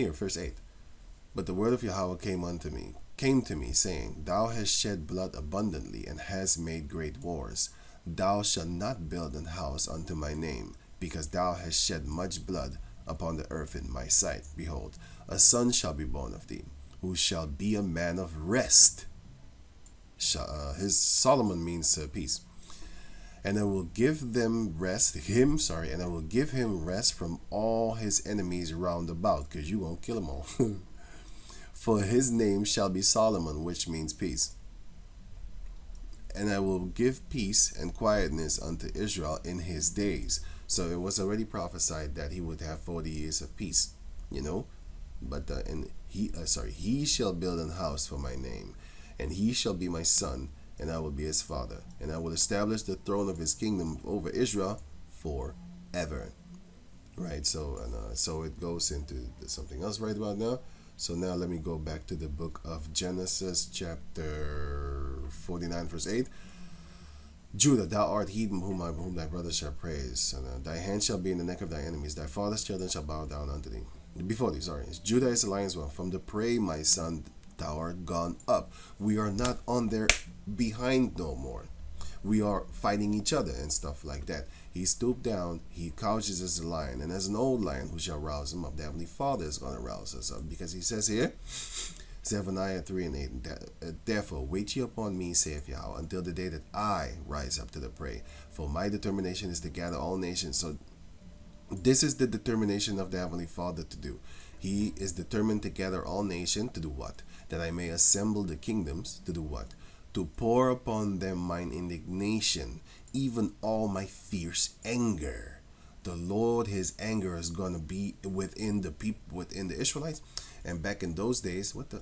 Here, verse 8. But the word of Yahweh came to me, saying, Thou hast shed blood abundantly, and hast made great wars. Thou shalt not build an house unto my name, because thou hast shed much blood upon the earth in my sight. Behold, a son shall be born of thee, who shall be a man of rest. His Solomon means peace. And I will give them rest, and I will give him rest from all his enemies round about, because you won't kill them all. For his name shall be Solomon, which means peace. And I will give peace and quietness unto Israel in his days. So it was already prophesied that he would have 40 years of peace, But he shall build an house for my name, and he shall be my son, and I will be his father, and I will establish the throne of his kingdom over Israel forever. Right. So it goes into something else right about now. So now let me go back to the book of Genesis, chapter 49, verse 8. Judah, thou art he whom thy brothers shall praise, and thy hand shall be in the neck of thy enemies. Thy father's children shall bow down unto thee. Judah is the lion's whelp. From the prey, my son, thou art gone up. We are not on there behind no more. We are fighting each other and stuff like that. He stooped down, he couches as a lion, and as an old lion, who shall rouse him up? The Heavenly Father is going to rouse us up, because he says here, Zephaniah 3 and 8, Therefore wait ye upon me, saith Yahweh, until the day that I rise up to the prey. For my determination is to gather all nations. So this is the determination of the Heavenly Father to do. He is determined to gather all nations to do what? That I may assemble the kingdoms to do what? To pour upon them mine indignation, even all my fierce anger. The Lord, his anger is going to be within the people, within the Israelites. And back in those days, what?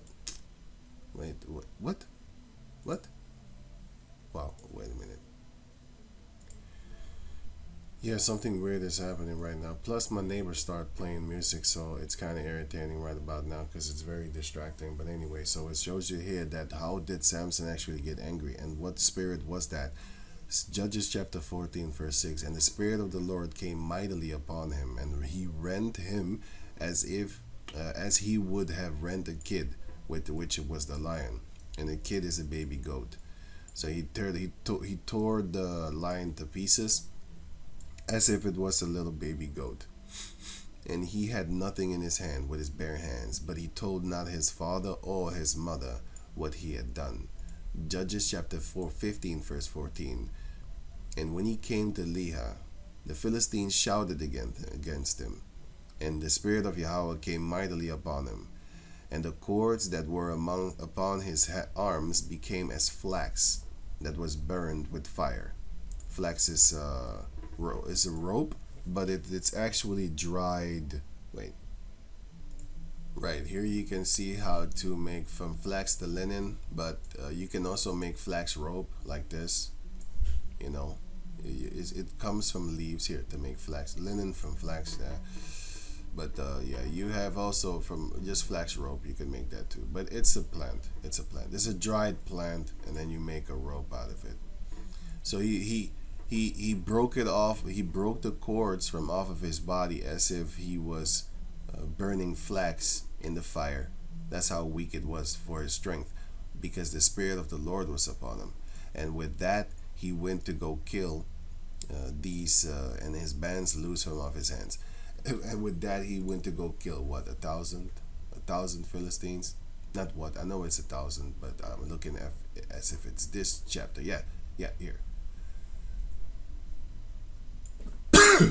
Wow, wait a minute. Yeah, something weird is happening right now. Plus, my neighbors start playing music, so it's kind of irritating right about now because it's very distracting. But anyway, so it shows you here that how did Samson actually get angry, and what spirit was that? Judges chapter 14, verse 6. And the Spirit of the Lord came mightily upon him, and he rent him as he would have rent a kid, with which it was the lion, and the kid is a baby goat. So he tore the lion to pieces, as if it was a little baby goat. And he had nothing in his hand with his bare hands, but he told not his father or his mother what he had done. Judges chapter 15, verse 14. And when he came to Lehi, the Philistines shouted against him, and the Spirit of Yahweh came mightily upon him. And the cords that were upon his arms became as flax that was burned with fire. Flax is a rope, but it's actually dried. Wait. Right here you can see how to make from flax the linen, but you can also make flax rope like this. It comes from leaves here to make flax linen from flax there. But you have also from just flax rope, you can make that too. But it's a plant. It's a dried plant, and then you make a rope out of it. So he broke it off. He broke the cords from off of his body as if he was burning flax in the fire. That's how weak it was for his strength, because the Spirit of the Lord was upon him. And with that, he went to go kill these, and his bands loose from off his hands. And with that, he went to go kill what, 1,000 Philistines? Not what, I know it's 1,000, but I'm looking at as if it's this chapter. Yeah, here.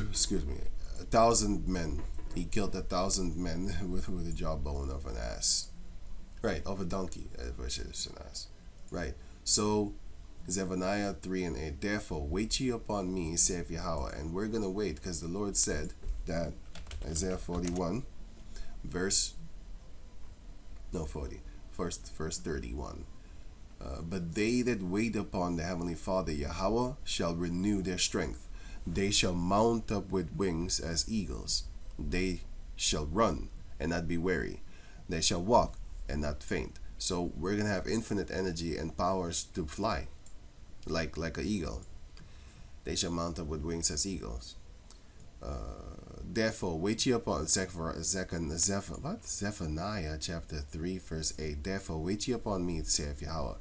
Excuse me, 1,000 men. He killed 1,000 men with the jawbone of an ass. Right, of a donkey, versus an ass. Right, so Zephaniah 3 and 8. Therefore, wait ye upon me, saith Yahweh. And we're going to wait, because the Lord said that, Isaiah 41, verse 31. But they that wait upon the Heavenly Father, Yahweh, shall renew their strength. They shall mount up with wings as eagles. They shall run and not be weary. They shall walk and not faint. So we're going to have infinite energy and powers to fly like an eagle. They shall mount up with wings as eagles. Therefore, wait ye upon Zephaniah chapter 3, verse 8. Therefore, wait ye upon me, saith Yahweh,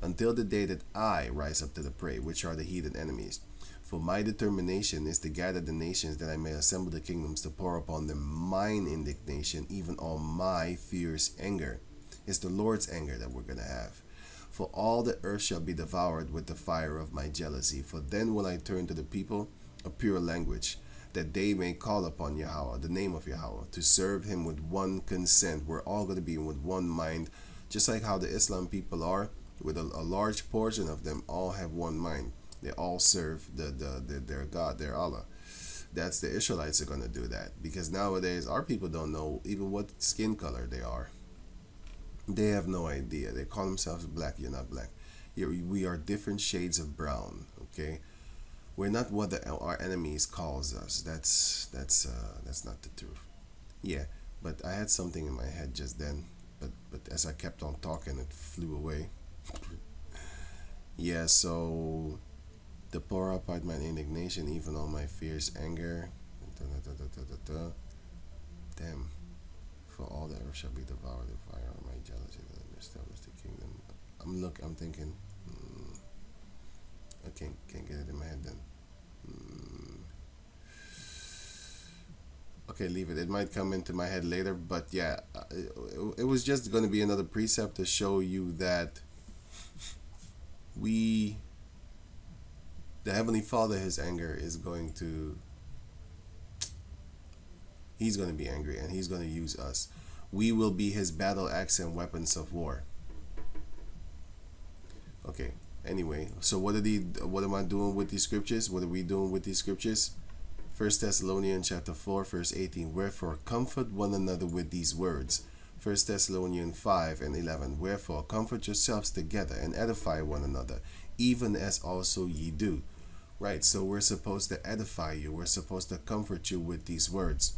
until the day that I rise up to the prey, which are the heathen enemies. For my determination is to gather the nations, that I may assemble the kingdoms, to pour upon them mine indignation, even all my fierce anger. It's the Lord's anger that we're going to have. For all the earth shall be devoured with the fire of my jealousy. For then will I turn to the people a pure language, that they may call upon Yahweh, the name of Yahweh, to serve him with one consent. We're all going to be with one mind, just like how the Islam people are, with a large portion of them all have one mind. They all serve their God, their Allah. That's the Israelites are going to do that, because nowadays our people don't know even what skin color they are. They have no idea. They call themselves black. You're not black. We are different shades of brown. Okay, we're not what our enemies calls us. That's not the truth. Yeah, but I had something in my head just then. But as I kept on talking, it flew away. Yeah. So to pour up out my indignation, even all my fierce anger. Damn. For all the earth shall be devoured with fire of my jealousy, that I may establish the kingdom. I'm thinking, I can't get it in my head then. Okay, leave it. It might come into my head later, but yeah, it was just going to be another precept to show you that the Heavenly Father, his anger is he's going to be angry, and he's going to use us. We will be his battle axe and weapons of war. Okay, anyway, so what am I doing with these scriptures? What are we doing with these scriptures? 1 Thessalonians chapter 4, verse 18. Wherefore, comfort one another with these words. 1 Thessalonians 5 and 11. Wherefore, comfort yourselves together and edify one another, even as also ye do. Right, so we're supposed to edify you. We're supposed to comfort you with these words.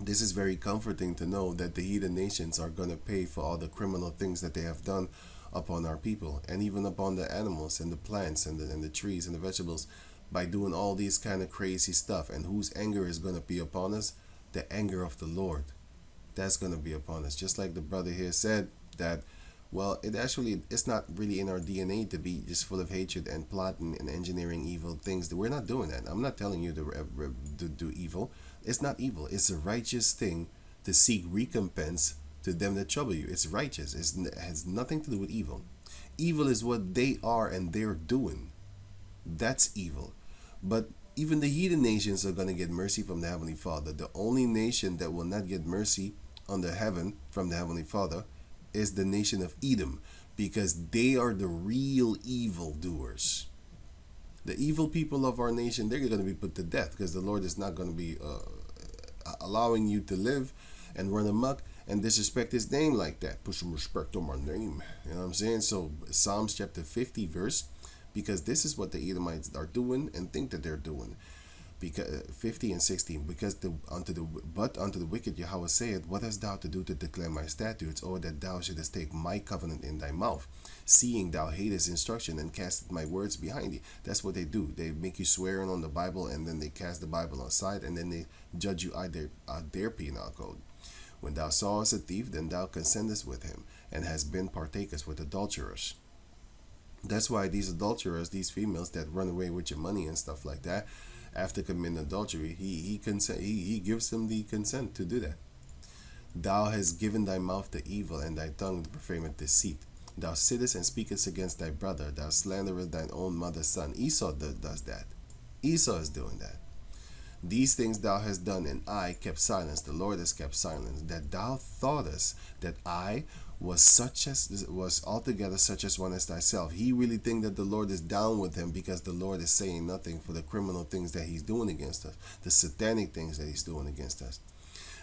This is very comforting to know that the heathen nations are going to pay for all the criminal things that they have done upon our people, and even upon the animals and the plants and the trees and the vegetables, by doing all these kind of crazy stuff. And whose anger is going to be upon us? The anger of the Lord. That's going to be upon us. Just like the brother here said, that, well, it's not really in our DNA to be just full of hatred and plotting and engineering evil things. We're not doing that. I'm not telling you to do evil. It's not evil. It's a righteous thing to seek recompense to them that trouble you. It's righteous. It has nothing to do with evil. Evil is what they are and they're doing. That's evil. But even the heathen nations are going to get mercy from the Heavenly Father. The only nation that will not get mercy under heaven from the Heavenly Father is the nation of Edom, because they are the real evil doers. The evil people of our nation, they're going to be put to death, because the Lord is not going to be allowing you to live and run amok and disrespect his name like that. Put some respect on my name. You know what I'm saying? So Psalms chapter 50 verse, because this is what the Edomites are doing and think that they're doing. Because 50 and 16, because unto the wicked Yahweh saith, what hast thou to do to declare my statutes, or that thou shouldest take my covenant in thy mouth, seeing thou hatest instruction and castest my words behind thee? That's what they do. They make you swearing on the Bible, and then they cast the Bible aside, and then they judge you out their penal code. When thou sawest a thief, then thou consentest with him, and hast been partakers with adulterers. That's why these adulterers, these females that run away with your money and stuff like that, after committing adultery, he gives them the consent to do that. Thou hast given thy mouth to evil, and thy tongue to profane deceit. Thou sittest and speakest against thy brother. Thou slanderest thine own mother's son. Esau does that. Esau is doing that. These things thou hast done, and I kept silence. The Lord has kept silence. That thou thoughtest that I was altogether such as one as thyself. He really think that the Lord is down with him, because the Lord is saying nothing for the criminal things that he's doing against us, the satanic things that he's doing against us.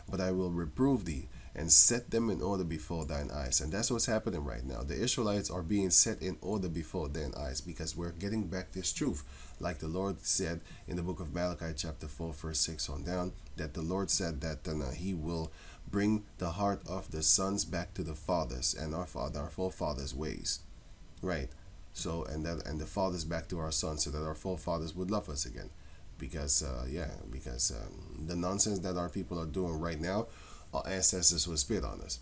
But I will reprove thee and set them in order before thine eyes. And that's what's happening right now. The Israelites are being set in order before thine eyes, because we're getting back this truth. Like the Lord said in the book of Malachi chapter 4 verse 6 on down, that the Lord said that he will bring the heart of the sons back to the fathers, and our forefathers' ways. Right. So and the fathers back to our sons, so that our forefathers would love us again. because the nonsense that our people are doing right now, our ancestors will spit on us,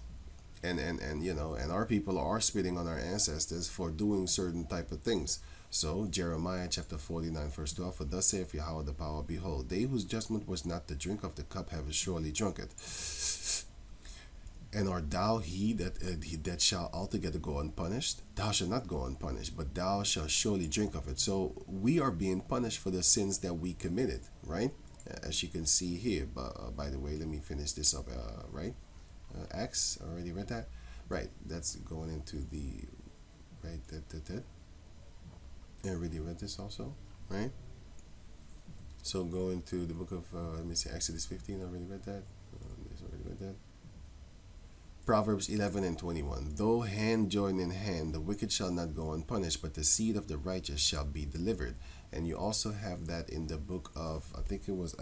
and and our people are spitting on our ancestors for doing certain type of things. So Jeremiah chapter 49 verse 12, for thus saith Yahweh the power, behold, they whose judgment was not to drink of the cup have surely drunk it. And art thou he that shall altogether go unpunished? Thou shalt not go unpunished, but thou shalt surely drink of it. So we are being punished for the sins that we committed, right? As you can see here. But by the way, let me finish this up. Right? Acts, already read that. Right. That's going into the right. That. I already read this also, right? So going to the book of let me see, Exodus 15. I already read that. Already read that. Proverbs 11 and 21. Though hand join in hand, the wicked shall not go unpunished, but the seed of the righteous shall be delivered. And you also have that in the book of, I think it was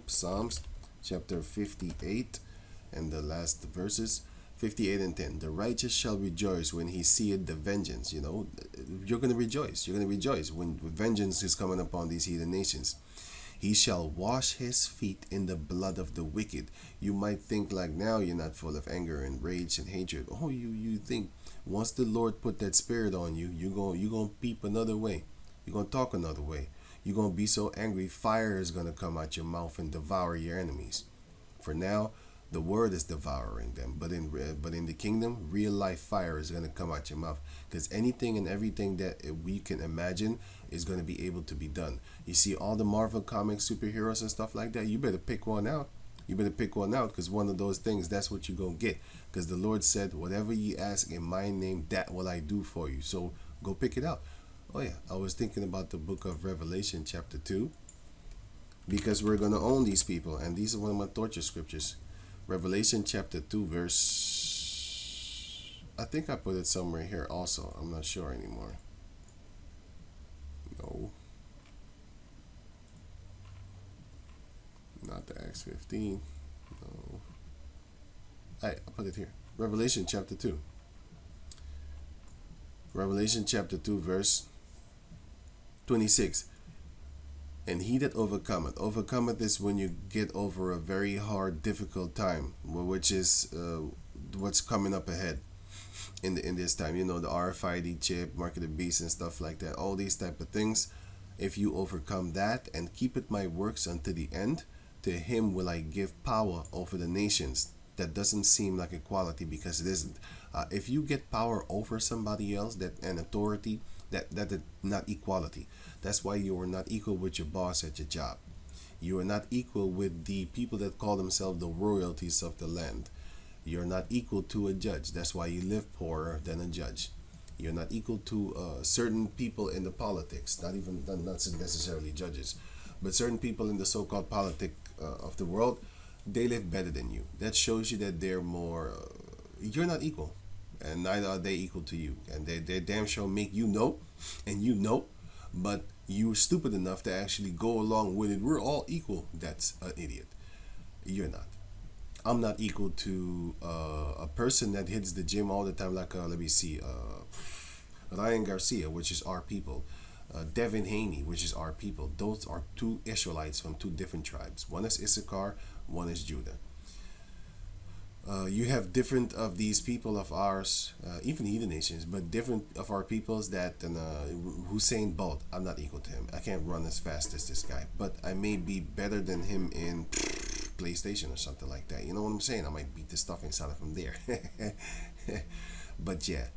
Psalms chapter 58 and the last verses, 58 and 10. The righteous shall rejoice when he seeth the vengeance. You're going to rejoice. You're going to rejoice when vengeance is coming upon these heathen nations. He shall wash his feet in the blood of the wicked. You might think like now you're not full of anger and rage and hatred. Oh, you think once the Lord put that spirit on you, you're gonna peep another way. You're gonna talk another way. You're gonna be so angry, fire is gonna come out your mouth and devour your enemies. For now, the word is devouring them, but in the kingdom, real life fire is gonna come out your mouth, because anything and everything that we can imagine is gonna be able to be done. You see all the Marvel comics, superheroes and stuff like that. You better pick one out. You better pick one out, because one of those things, that's what you're gonna get. Because the Lord said, "Whatever ye ask in my name, that will I do for you." So go pick it out. Oh yeah, I was thinking about the book of Revelation chapter 2, because we're gonna own these people, and these are one of my torture scriptures. Revelation chapter 2 verse, I think I put it somewhere here also. I'm not sure anymore. No. Not the Acts 15. No. I put it here. Revelation chapter 2. Revelation chapter 2 verse 26. And he that overcometh is when you get over a very hard, difficult time, which is what's coming up ahead in this time. The RFID chip, mark of the beast, and stuff like that. All these type of things. If you overcome that and keepeth my works unto the end, to him will I give power over the nations. That doesn't seem like equality, because it isn't. If you get power over somebody else, and authority, that is not equality. That's why you are not equal with your boss at your job. You are not equal with the people that call themselves the royalties of the land. You're not equal to a judge. That's why you live poorer than a judge. You're not equal to certain people in the politics, not necessarily judges, but certain people in the so-called politic of the world. They live better than you. That shows you that they're more. You're not equal, and neither are they equal to you. And they damn sure make you know, and you know, but you're stupid enough to actually go along with it. We're all equal. That's an idiot. You're not. I'm not equal to a person that hits the gym all the time, like let me see, Ryan Garcia, which is our people, Devin Haney, which is our people. Those are two Israelites from two different tribes. One is Issachar, one is Judah. You have different of these people of ours, even heathen nations, but different of our peoples that Hussein Bolt, I'm not equal to him. I can't run as fast as this guy, but I may be better than him in PlayStation or something like that. You know what I'm saying? I might beat the stuff inside of him there. But yeah,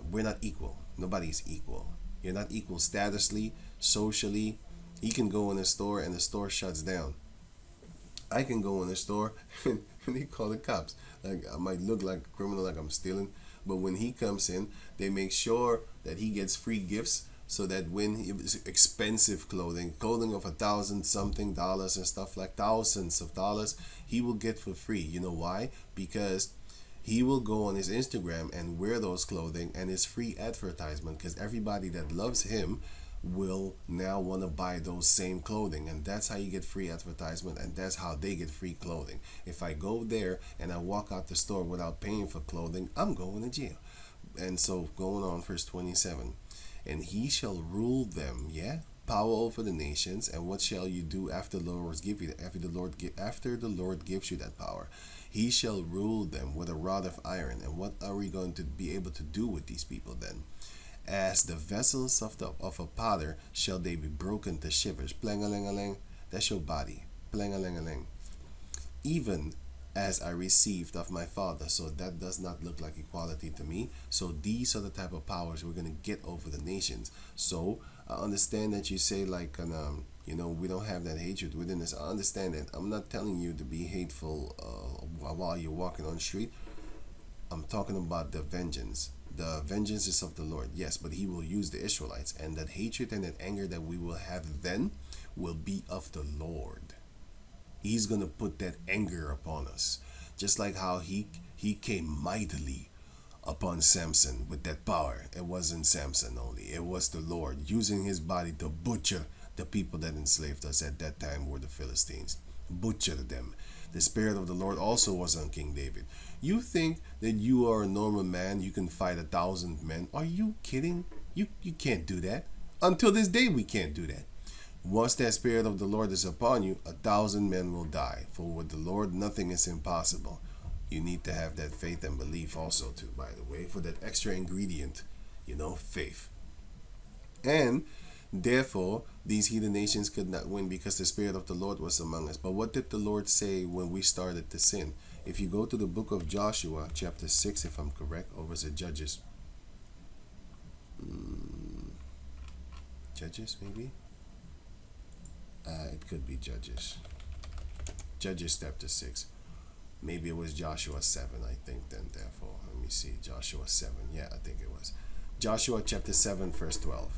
we're not equal. Nobody's equal. You're not equal statusly, socially. He can go in a store and the store shuts down. I can go in a store and they call the cops. Like, I might look like a criminal, like I'm stealing, but when he comes in, they make sure that he gets free gifts, so that when it's expensive clothing of $1,000 something dollars and stuff, like thousands of dollars, he will get for free. You know why? Because he will go on his Instagram and wear those clothing, and it's free advertisement, because everybody that loves him will now want to buy those same clothing, and that's how you get free advertisement, and that's how they get free clothing. If I go there and I walk out the store without paying for clothing, I'm going to jail. And so going on, verse 27, and he shall rule them, yeah, power over the nations. And what shall you do after the Lord give you after the Lord gives you that power? He shall rule them with a rod of iron. And what are we going to be able to do with these people then? As the vessels of a potter shall they be broken to shivers. Plang-a-ling-a-ling. That's your body. Plang-a-ling-a-ling. Even as I received of my father. So that does not look like equality to me. So these are the type of powers we're going to get over the nations. So I understand that you say like, we don't have that hatred within us. I understand that. I'm not telling you to be hateful while you're walking on the street. I'm talking about the vengeance. The vengeance is of the Lord, yes, but he will use the Israelites. And that hatred and that anger that we will have then will be of the Lord. He's going to put that anger upon us. Just like how he came mightily upon Samson with that power. It wasn't Samson only. It was the Lord using his body to butcher the people that enslaved us at that time were the Philistines. Butcher them. The Spirit of the Lord also was on King David. You think that you are a normal man, you can fight 1,000 men. Are you kidding? You can't do that. Until this day, we can't do that. Once that Spirit of the Lord is upon you, 1,000 men will die. For with the Lord, nothing is impossible. You need to have that faith and belief also too, by the way, for that extra ingredient, faith. And therefore, these heathen nations could not win because the Spirit of the Lord was among us. But what did the Lord say when we started to sin? If you go to the book of Joshua, chapter 6, if I'm correct, or was it Judges? Judges, maybe? It could be Judges. Judges chapter 6. Maybe it was Joshua 7, I think, then, therefore. Let me see. Joshua 7. Yeah, I think it was. Joshua chapter 7, verse 12.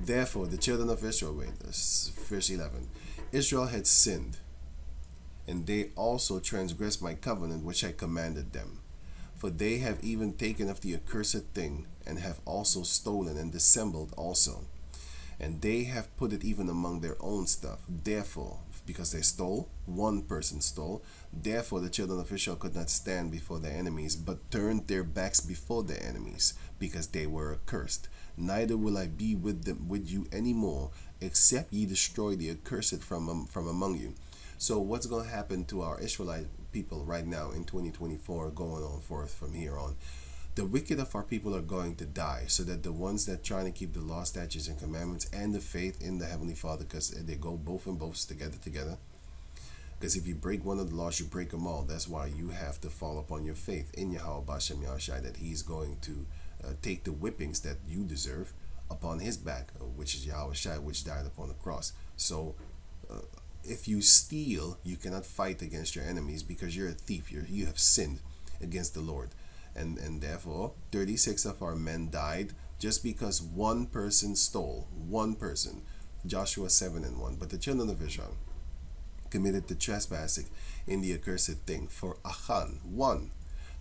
Therefore, the children of Israel, verse 11. Israel had sinned, and they also transgressed my covenant which I commanded them. For they have even taken of the accursed thing, and have also stolen and dissembled also. And they have put it even among their own stuff. Therefore, because they stole, one person stole, therefore the children of Israel could not stand before their enemies, but turned their backs before their enemies, because they were accursed. Neither will I be with you any more, except ye destroy the accursed from among you. So what's going to happen to our Israelite people right now in 2024, going on forth from here on? The wicked of our people are going to die, so that the ones that trying to keep the law, statutes, and commandments and the faith in the Heavenly Father, because they go both and both together. Because if you break one of the laws, you break them all. That's why you have to fall upon your faith in Yahweh Bashem Yahushai, that He's going to take the whippings that you deserve upon His back, which is Yahweh Shai, which died upon the cross. So if you steal, you cannot fight against your enemies because you're a thief. You have sinned against the Lord. And therefore, 36 of our men died just because one person stole. One person. Joshua 7:1. But the children of Israel committed the trespassing in the accursed thing. For Achan, one,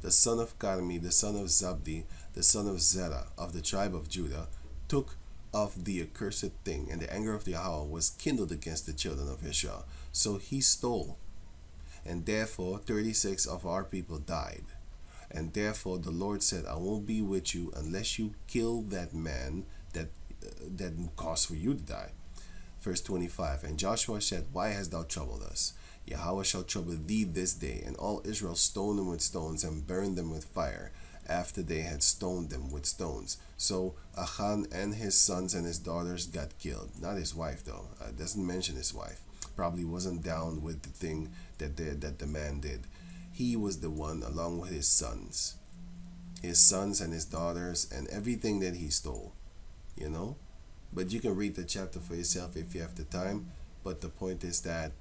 the son of Carmi, the son of Zabdi, the son of Zerah, of the tribe of Judah, took of the accursed thing, and the anger of the Yahweh was kindled against the children of Israel. So he stole. And therefore, 36 of our people died. And therefore the Lord said, I won't be with you unless you kill that man that caused for you to die. Verse 25. And Joshua said, Why hast thou troubled us? Yahweh shall trouble thee this day. And all Israel stoned them with stones and burned them with fire, after they had stoned them with stones. So Achan and his sons and his daughters got killed. Not his wife, though. It doesn't mention his wife. Probably wasn't down with the thing that the man did. He was the one, along with his sons and his daughters, and everything that he stole, But you can read the chapter for yourself if you have the time. But the point is that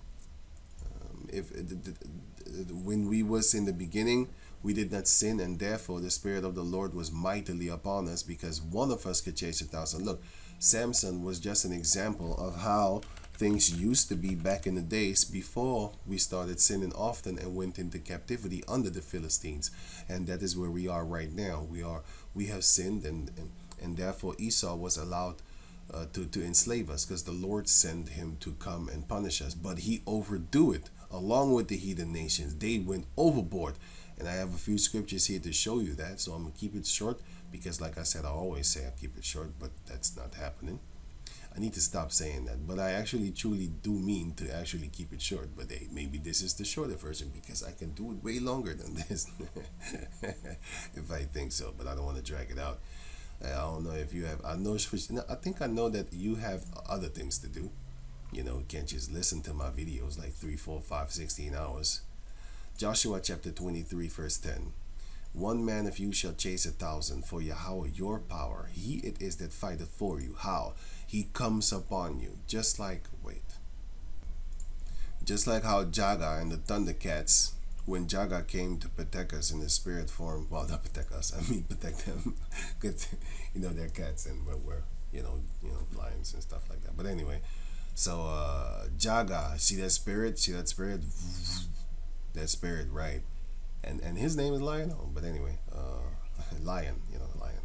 when we was in the beginning, we did not sin, and therefore the Spirit of the Lord was mightily upon us, because one of us could chase 1,000. Look, Samson was just an example of how things used to be back in the days before we started sinning often and went into captivity under the Philistines. And that is where we are right now. We have sinned, and therefore Esau was allowed to enslave us, because the Lord sent him to come and punish us. But he overdo it along with the heathen nations. They went overboard. And I have a few scriptures here to show you that. So I'm going to keep it short, because like I said, I always say I keep it short, but that's not happening. I need to stop saying that, but I actually truly do mean to actually keep it short. But hey, maybe this is the shorter version because I can do it way longer than this if I think so. But I don't want to drag it out. I don't know if you have. I know. I think I know that you have other things to do. You can't just listen to my videos like 3, 4, 5, 16 hours. Joshua chapter 23, verse 10. One man of you shall chase 1,000, for Yahweh your power. He it is that fighteth for you. How? He comes upon you. Just like how Jaga and the Thundercats, when Jaga came to protect us in the spirit form, well, not protect us, I mean protect them. Because, they're cats and we're lions and stuff like that. But anyway, so Jaga, see that spirit? That spirit, right? And his name is Lion. But anyway, lion, lion.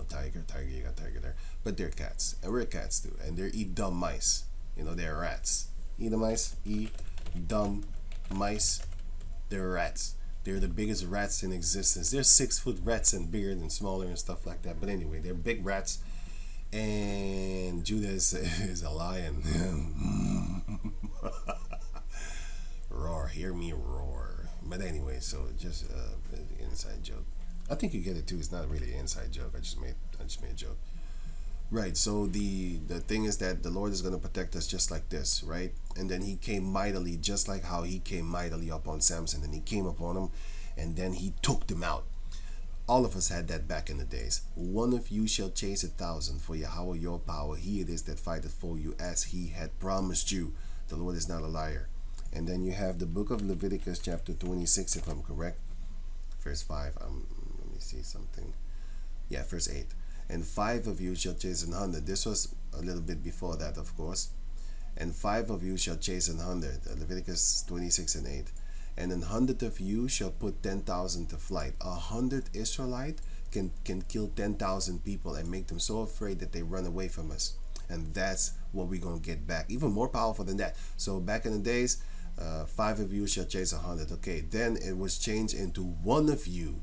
Tiger, you got tiger there. But they're cats, and we're cats too, and they're Edomites. They're rats. Edomites, dumb mice. They're rats. They're the biggest rats in existence. They're 6-foot rats and bigger and smaller and stuff like that. But anyway, they're big rats. And Judah is a lion. Roar, hear me roar. But anyway, so just an inside joke. I think you get it too. It's not really an inside joke. I just made a joke. Right. So the thing is that the Lord is going to protect us just like this, right? And then He came mightily, just like how He came mightily upon Samson, and He came upon him, and then He took them out. All of us had that back in the days. One of you shall chase 1,000, for Yahweh your power. He it is that fighteth for you, as He had promised you. The Lord is not a liar. And then you have the book of Leviticus chapter 26, if I'm correct. Verse 5. Let me see something. Yeah, verse 8. And 5 of you shall chase 100. This was a little bit before that, of course. And 5 of you shall chase 100. Leviticus 26 and 8. And 100 of you shall put 10,000 to flight. 100 Israelite can kill 10,000 people and make them so afraid that they run away from us. And that's what we're going to get back. Even more powerful than that. So back in the days, 5 of you shall chase 100. Okay, then it was changed into 1 of you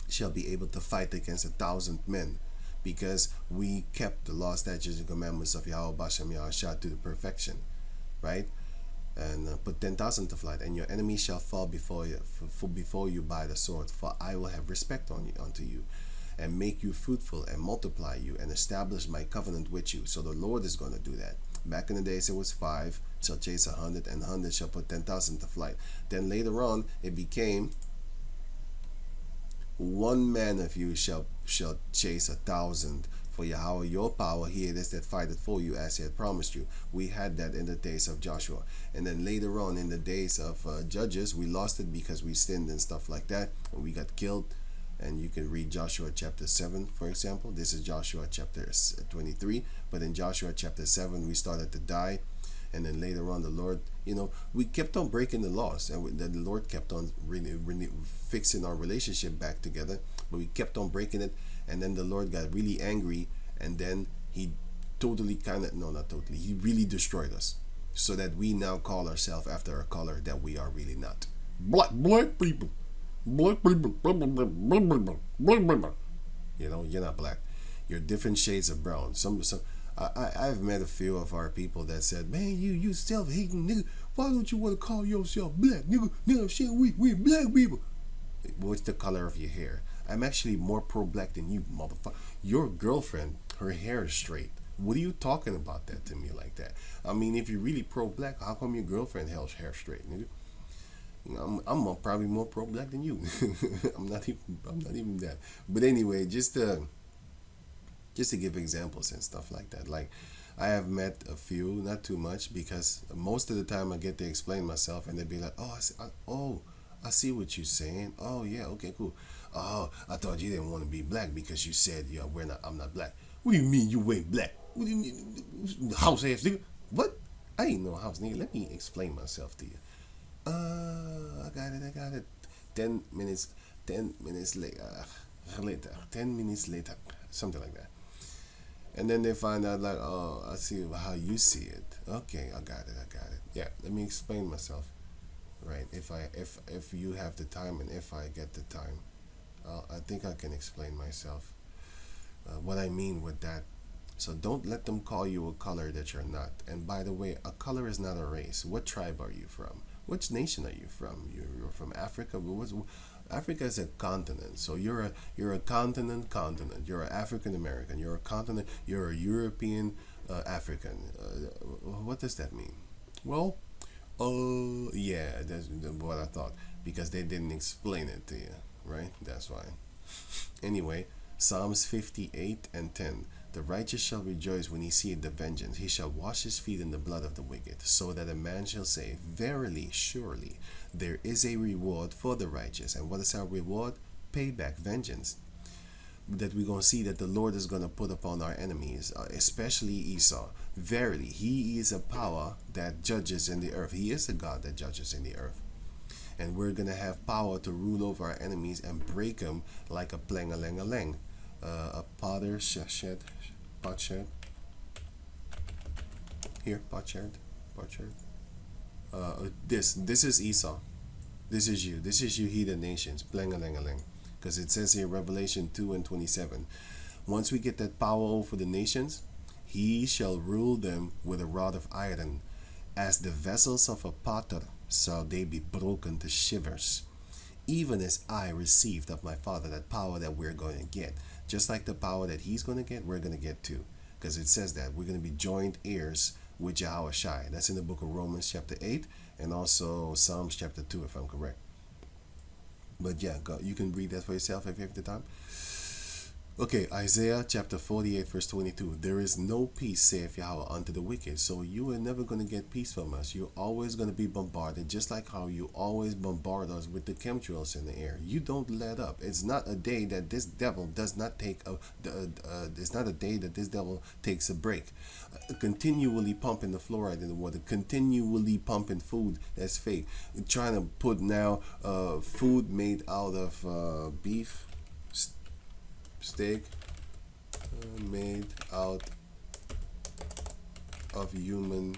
shall be able to fight against 1,000 men, because we kept the law, statutes, and commandments of Yahweh Bashem Yahshua to the perfection, right? And put 10,000 to flight, and your enemy shall fall before you by the sword. For I will have respect unto you, and make you fruitful, and multiply you, and establish my covenant with you. So the Lord is going to do that. Back in the days, it was 5 shall chase 100, and 100 shall put 10,000 to flight. Then later on, it became 1 man of you shall chase 1,000. For Yahweh your power, He it is that fighteth for you, as He had promised you. We had that in the days of Joshua. And then later on in the days of Judges, we lost it because we sinned and stuff like that, and we got killed. And you can read Joshua chapter 7, for example. This is Joshua chapter 23. But in Joshua chapter 7, we started to die. And then later on, the Lord, we kept on breaking the laws. And then the Lord kept on fixing our relationship back together. But we kept on breaking it. And then the Lord got really angry. And then He He really destroyed us. So that we now call ourselves after a color that we are really not. Black people. Black people. You're not black. You're different shades of brown. I've met a few of our people that said, man, you self-hating nigga. Why don't you want to call yourself black, nigga? Nigga, shit, we black people. What's the color of your hair? I'm actually more pro-black than you, motherfucker. Your girlfriend, her hair is straight. What are you talking about that to me like that? I mean, if you're really pro-black, how come your girlfriend held hair straight, nigga? I'm probably more pro-black than you. I'm not even that. But anyway, just to give examples and stuff like that. Like, I have met a few, not too much, because most of the time I get to explain myself, and they'd be like, I see what you're saying. Oh yeah, okay, cool. Oh, I thought you didn't want to be black because you said, yeah, I'm not black. What do you mean you ain't black? What do you mean, house ass nigga? What? I ain't no house nigga. Let me explain myself to you. I got it. 10 minutes later, 10 minutes later, something like that. And then they find out like, oh, I see how you see it. Okay, I got it. Yeah, let me explain myself. Right? If you have the time, and if I get the time, I think I can explain myself. What I mean with that, So don't let them call you a color that you're not. And by the way, a color is not a race. What tribe are you from? Which nation are you from? You're from Africa. Africa is a continent. So you're a continent. You're an African American. You're a continent. You're a European African. What does that mean? Well, oh yeah, that's what I thought, because they didn't explain it to you, right? That's why. Anyway, Psalms 58 and 10. The righteous shall rejoice when he seeth the vengeance. He shall wash his feet in the blood of the wicked, so that a man shall say, Verily, surely, there is a reward for the righteous. And what is our reward? Payback, vengeance. That we're going to see that the Lord is going to put upon our enemies, especially Esau. Verily, he is a power that judges in the earth. He is a God that judges in the earth. And we're going to have power to rule over our enemies and break them like a plang-a-lang-a-lang. A potter shed, potsherd. Here, potsherd. This is Esau. This is you heathen nations. Plang-a-lang-a-lang. Because it says here, Revelation 2 and 27. Once we get that power over the nations, he shall rule them with a rod of iron. As the vessels of a potter shall they be broken to shivers. Even as I received of my Father that power that we're going to get. Just like the power that he's going to get, we're going to get too. Because it says that we're going to be joint heirs with Yahweh Shai. That's in the book of Romans chapter 8 and also Psalms chapter 2, if I'm correct. But yeah, you can read that for yourself if you have the time. Okay, Isaiah chapter 48 verse 22. There is no peace, saith Yahweh, unto the wicked. So you are never going to get peace from us. You're always going to be bombarded, just like how you always bombard us with the chemtrails in the air. You don't let up. It's not a day that this devil does not take it's not a day that this devil takes a break. Continually pumping the fluoride in the water, continually pumping food that's fake, trying to put now food made out of beef steak made out of human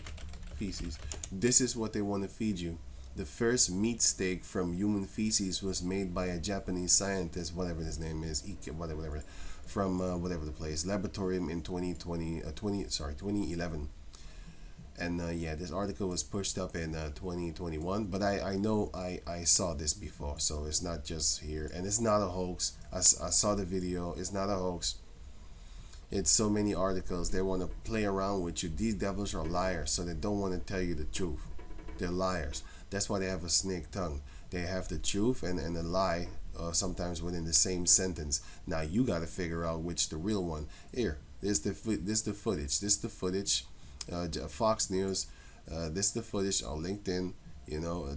feces. This is what they want to feed you. The first meat steak from human feces was made by a Japanese scientist, whatever his name is, whatever, from whatever the place, laboratorium in 2011. And yeah, this article was pushed up in 2021, but I know I saw this before, so it's not just here, and it's not a hoax. I saw the video. It's not a hoax. It's so many articles. They want to play around with you. These devils are liars, so they don't want to tell you the truth. They're liars. That's why they have a snake tongue. They have the truth and a lie sometimes within the same sentence. Now you got to figure out which the real one. Here, this the footage. This the footage. Fox News, this is the footage on LinkedIn.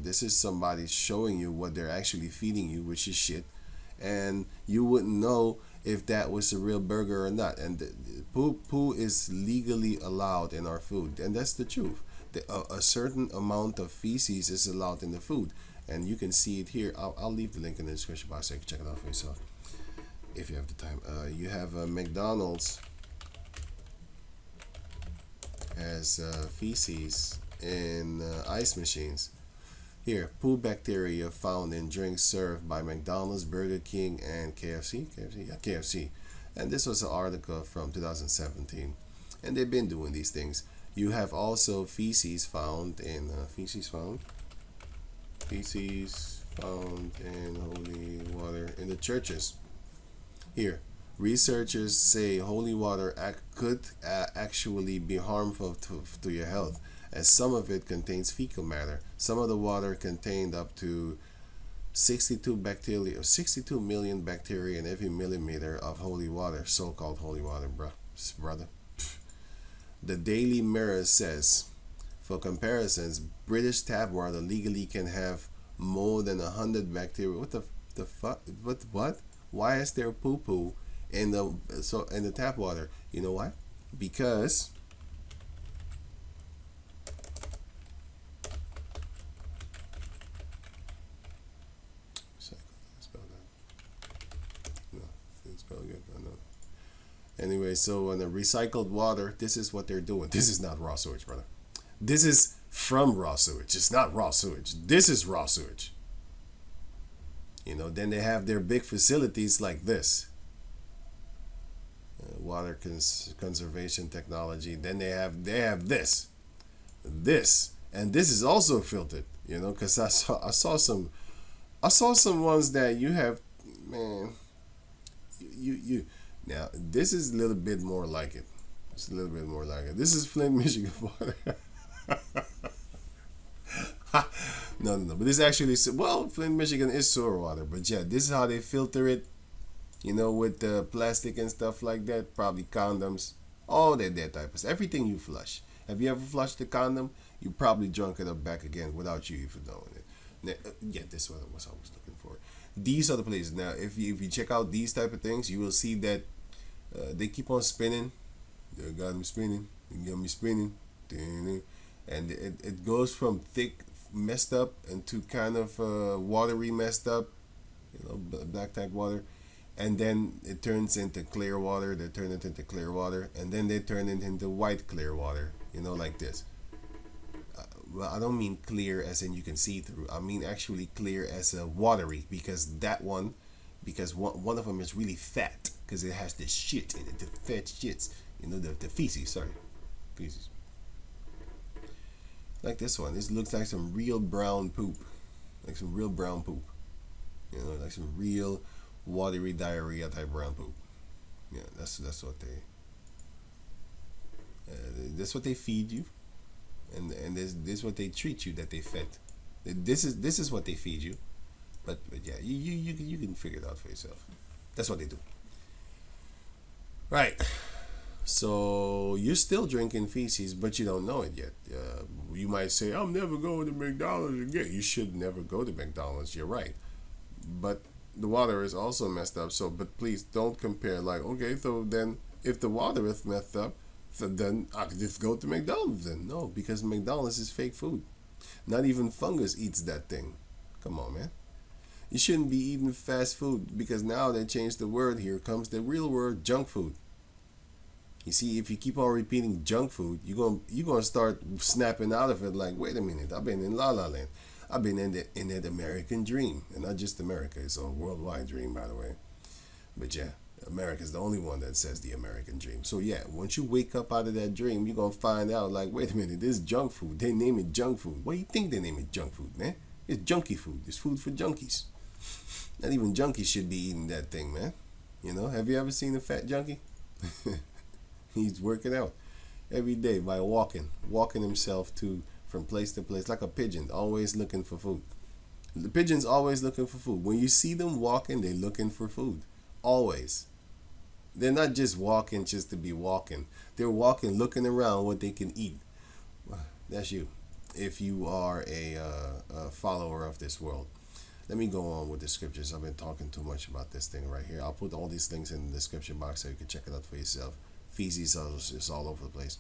This is somebody showing you what they're actually feeding you, which is shit, and you wouldn't know if that was a real burger or not. And poo is legally allowed in our food, and that's the truth. A certain amount of feces is allowed in the food, and you can see it here. I'll leave the link in the description box so you can check it out for yourself if you have the time. You have McDonald's as feces in ice machines. Here, poo bacteria found in drinks served by McDonald's, Burger King, and KFC. KFC. And this was an article from 2017. And they've been doing these things. You have also feces found in feces found in holy water in the churches. Here, researchers say holy water could actually be harmful to your health, as some of it contains fecal matter. Some of the water contained up to 62 million bacteria in every millimeter of holy water, so-called holy water, brother. The Daily Mirror says, for comparisons, British tap water legally can have more than 100 bacteria. What the fuck? What? Why is there poo-poo in the tap water? You know why? Because anyway, so in the recycled water, this is what they're doing. This is not raw sewage, brother. This is from raw sewage. It's not raw sewage. This is raw sewage. Then they have their big facilities like this. water conservation technology. Then they have this, and this is also filtered. Because I saw some ones that you have, man. You now this is a little bit more like it. It's a little bit more like it. This is Flint, Michigan water. No. But this actually, well, Flint, Michigan is sewer water. But yeah, this is how they filter it. With the plastic and stuff like that. Probably condoms. All that type of stuff. Everything you flush. Have you ever flushed a condom? You probably drunk it up back again without you even knowing it. Yeah, this was what I was looking for. These are the places. Now, if you check out these type of things, you will see that they keep on spinning. They got them spinning. They got me spinning. And it goes from thick, messed up, into kind of watery, messed up, black type water. And then it turns into clear water. They turn it into clear water. And then they turn it into white clear water, like this. Well, I don't mean clear as in you can see through. I mean actually clear as a watery, because one of them is really fat, because it has this shit in it, the fat shits, the feces, feces. Like this one, this looks like some real brown poop, like some real watery diarrhea type brown poop. Yeah, that's what that's what they feed you. And this is what they treat you, that they fed. This is what they feed you, but yeah, you can figure it out for yourself. That's what they do. Right. So you're still drinking feces, but you don't know it yet. You might say, "I'm never going to McDonald's again." You should never go to McDonald's. You're right, but the water is also messed up. So, but please don't compare. Like, okay, so then if the water is messed up, so then I could just go to McDonald's then. No, because McDonald's is fake food. Not even fungus eats that thing. Come on, man. You shouldn't be eating fast food, because now they changed the word. Here comes the real word, junk food. You see, if you keep on repeating junk food, you're gonna start snapping out of it like, wait a minute, I've been in La La Land. I've been in that American dream. And not just America, it's a worldwide dream, by the way. But yeah. America's the only one that says the American dream. So yeah, once you wake up out of that dream, you're gonna find out like, wait a minute, this is junk food. They name it junk food. Why do you think they name it junk food, man? It's junkie food. It's food for junkies. Not even junkies should be eating that thing, man. Have you ever seen a fat junkie? He's working out every day by walking himself from place to place, like a pigeon, always looking for food. The pigeon's always looking for food. When you see them walking, they're looking for food. Always. They're not just walking just to be walking. They're walking, looking around what they can eat. That's you. If you are a follower of this world. Let me go on with the scriptures. I've been talking too much about this thing right here. I'll put all these things in the description box so you can check it out for yourself. Feces is all over the place.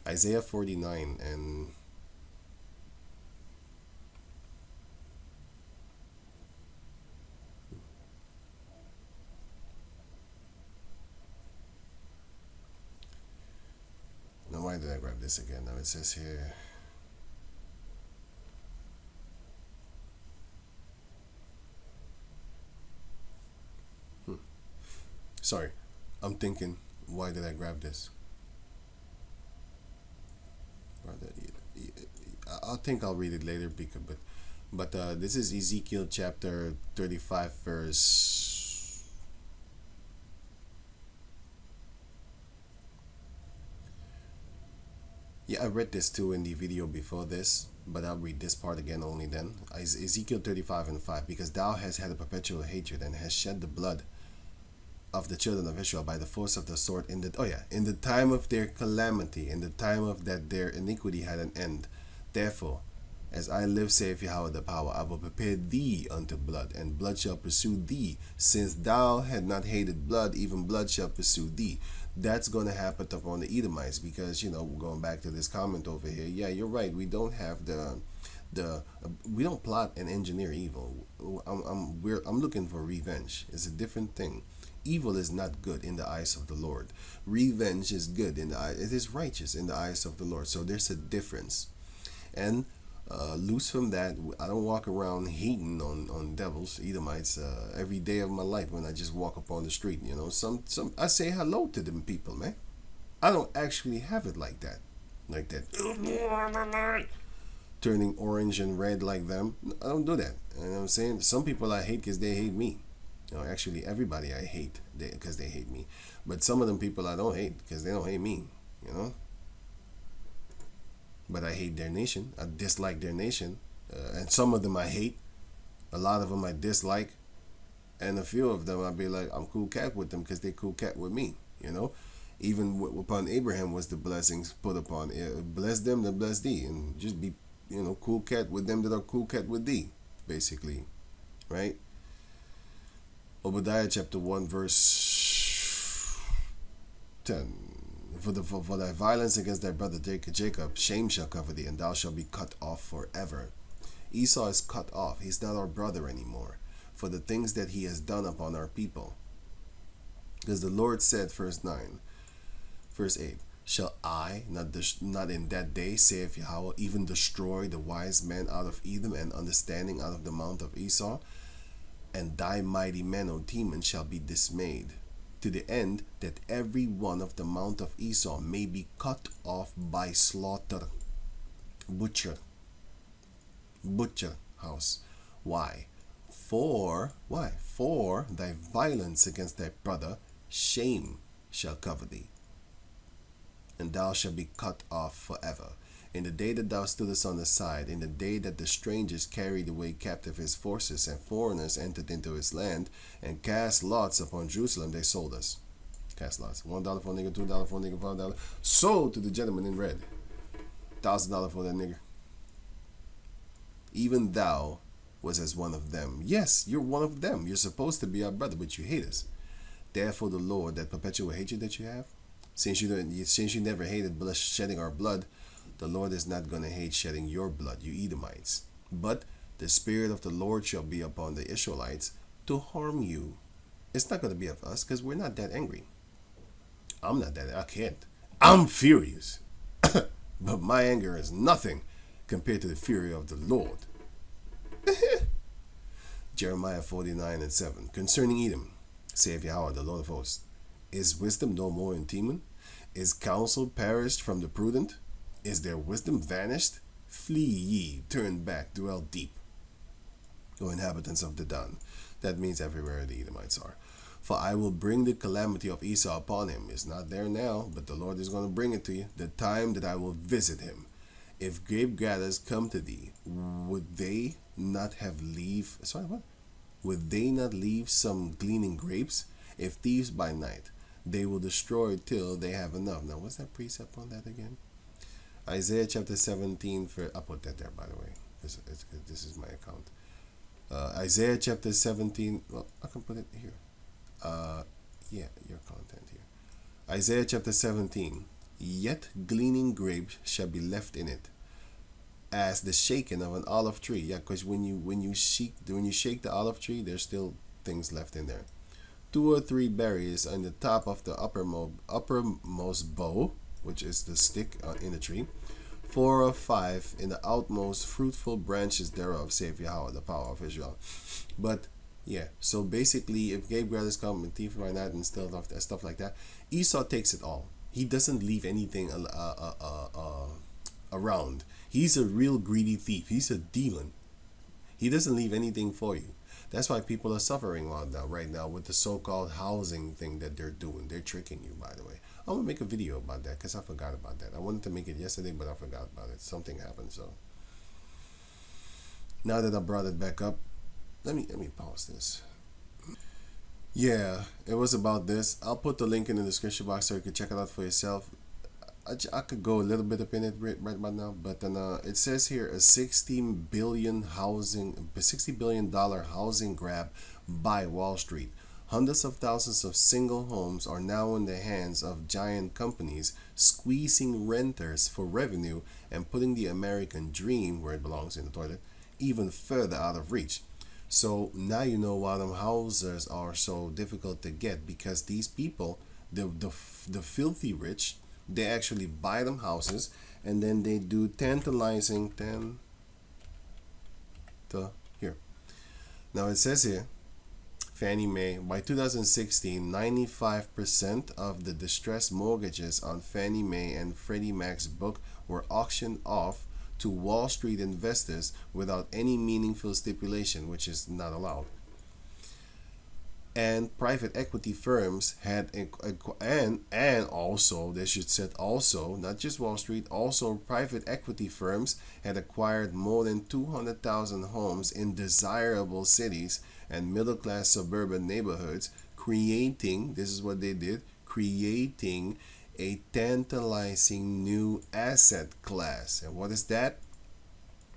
Isaiah 49 and... Now, why did I grab this again? Now it says here... Sorry, I'm thinking, why did I grab this? I think I'll read it later, but this is Ezekiel chapter 35 verse... Yeah, I read this too in the video before this, but I'll read this part again only then. Ezekiel 35 and 5, because thou hast had a perpetual hatred and hast shed the blood of the children of Israel by the force of the sword in the time of their calamity, in the time of that their iniquity had an end. Therefore, as I live, saith Yahweh the power, I will prepare thee unto blood, and blood shall pursue thee. Since thou had not hated blood, even blood shall pursue thee. That's going to happen upon the Edomites, because, going back to this comment over here, yeah, you're right. We don't have we don't plot and engineer evil. I'm looking for revenge. It's a different thing. Evil is not good in the eyes of the Lord. Revenge is good in the eyes. It is righteous in the eyes of the Lord. So there's a difference. And Loose from that. I don't walk around hating on devils, Edomites, every day of my life when I just walk up on the street. You know, some I say hello to them people, man. I don't actually have it like that, like that. Turning orange and red like them. I don't do that. You know what I'm saying? Some people I hate because they hate me. You know, actually, everybody I hate because they hate me. But some of them people I don't hate because they don't hate me. You know. But I hate their nation. I dislike their nation, and some of them I hate. A lot of them I dislike, and a few of them I'd be like, I'm cool cat with them because they cool cat with me. You know. Even upon Abraham was the blessings put upon. Bless them that bless thee, and just be, you know, cool cat with them that are cool cat with thee, basically, right? Obadiah chapter 1 verse 10. For thy violence against thy brother Jacob, shame shall cover thee, and thou shalt be cut off forever. Esau is cut off. He's not our brother anymore for the things that he has done upon our people. Because the Lord said, verse 9, verse 8, shall I not in that day, saith Yahweh, even destroy the wise men out of Edom and understanding out of the mount of Esau? And thy mighty men, O Teman, shall be dismayed, to the end that every one of the mount of Esau may be cut off by slaughter. Butcher house. Why? For thy violence against thy brother, shame shall cover thee, and thou shalt be cut off forever. In the day that thou stoodest on the side, in the day that the strangers carried away captive his forces, and foreigners entered into his land, and cast lots upon Jerusalem, they sold us. Cast lots. $1 for a nigga, $2 for a nigga, $5. Sold to the gentleman in red. $1,000 for that nigga. Even thou was as one of them. Yes, you're one of them. You're supposed to be our brother, but you hate us. Therefore the Lord, that perpetual hatred that you have, since you never hated shedding our blood, the Lord is not going to hate shedding your blood, you Edomites. But the Spirit of the Lord shall be upon the Israelites to harm you. It's not going to be of us because we're not that angry. I'm not that. I can't. I'm furious. But my anger is nothing compared to the fury of the Lord. Jeremiah 49:7. Concerning Edom, saith Yahweh, the Lord of hosts, is wisdom no more in Teman? Is counsel perished from the prudent? Is their wisdom vanished? Flee ye, turn back, dwell deep, O inhabitants of Dedan. That means everywhere the Edomites are. For I will bring the calamity of Esau upon him. It's not there now, but the Lord is going to bring it to you. The time that I will visit him. If grape gatherers come to thee, would they not have leave? Sorry, what? Would they not leave some gleaning grapes? If thieves by night, they will destroy till they have enough. Now, what's that precept on that again? Isaiah chapter 17. I'll put that there, by the way. This is my account. Isaiah chapter 17. Well, I can put it here. Yeah, your content here. Isaiah chapter 17. Yet gleaning grapes shall be left in it, as the shaking of an olive tree. Yeah, because when you shake the olive tree, there's still things left in there. 2 or 3 berries on the top of the uppermost bough, which is the stick in the tree. 4 or 5 in the outmost fruitful branches thereof, saith Yahweh, the power of Israel. But yeah, so basically, if grape gatherers come and thief by night and stuff like that, Esau takes it all. He doesn't leave anything around. He's a real greedy thief. He's a demon. He doesn't leave anything for you. That's why people are suffering right now with the so-called housing thing that they're doing. They're tricking you, by the way. I'm going to make a video about that because I forgot about that. I wanted to make it yesterday, but I forgot about it. Something happened, so. Now that I brought it back up, let me pause this. Yeah, it was about this. I'll put the link in the description box so you can check it out for yourself. I could go a little bit up in it right about now, but then it says here a $60 billion housing grab by Wall Street. Hundreds of thousands of single homes are now in the hands of giant companies, squeezing renters for revenue and putting the American dream, where it belongs in the toilet, even further out of reach. So now you know why them houses are so difficult to get, because these people, the filthy rich, they actually buy them houses and then they do tantalizing here. Now it says here, Fannie Mae, by 2016, 95% of the distressed mortgages on Fannie Mae and Freddie Mac's book were auctioned off to Wall Street investors without any meaningful stipulation, which is not allowed. And private equity firms had and also they should said also not just Wall Street, also private equity firms had acquired more than 200,000 homes in desirable cities and middle class suburban neighborhoods, creating, this is what they did, creating a tantalizing new asset class. And what is that?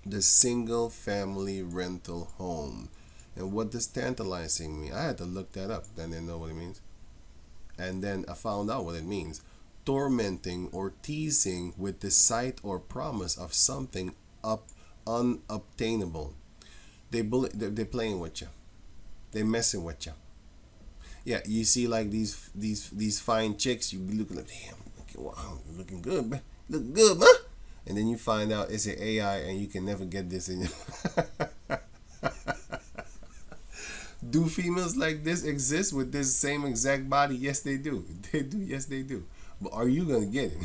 The single family rental home. And what does tantalizing mean? I had to look that up. Then I didn't know what it means. And then I found out what it means. Tormenting or teasing with the sight or promise of something unobtainable. They're playing with you. They're messing with you. Yeah, you see like these fine chicks, you be looking like, damn, wow, looking good, man. Look good, man. And then you find out it's an AI and you can never get this in your Do females like this exist with this same exact body? Yes, they do. They do. Yes, they do. But are you gonna get it?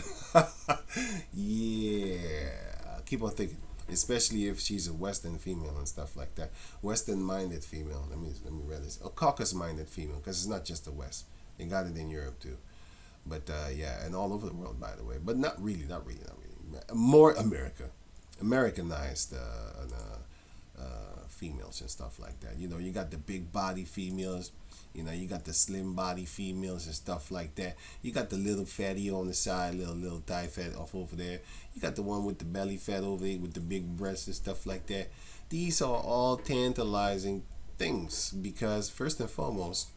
Yeah. Keep on thinking, especially if she's a Western female and stuff like that. Western-minded female. Let me read this. A Caucasus-minded female, because it's not just the West. They got it in Europe too. But yeah, and all over the world, by the way. But not really. More Americanized. Females and stuff like that. You know, you got the big body females, you know, you got the slim body females and stuff like that. You got the little fatty on the side, little thigh fat off over there. You got the one with the belly fat over there with the big breasts and stuff like that. These are all tantalizing things because first and foremost,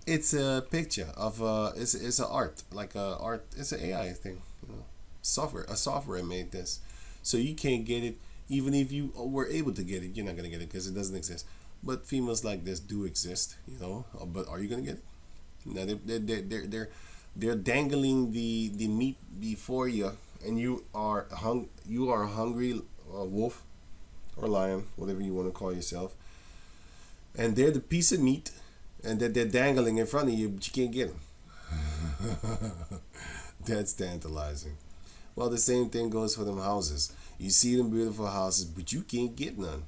it's a picture of it's an art, like a art. It's an AI thing, you know. Software made this, so you can't get it. Even if you were able to get it, you're not gonna get it because it doesn't exist. But females like this do exist, you know. But are you gonna get it? Now they're dangling the meat before you, and you are a hungry wolf or lion, whatever you want to call yourself. And they're the piece of meat, and that they're dangling in front of you, but you can't get them. That's tantalizing. Well, the same thing goes for them houses. You see them beautiful houses, but you can't get none,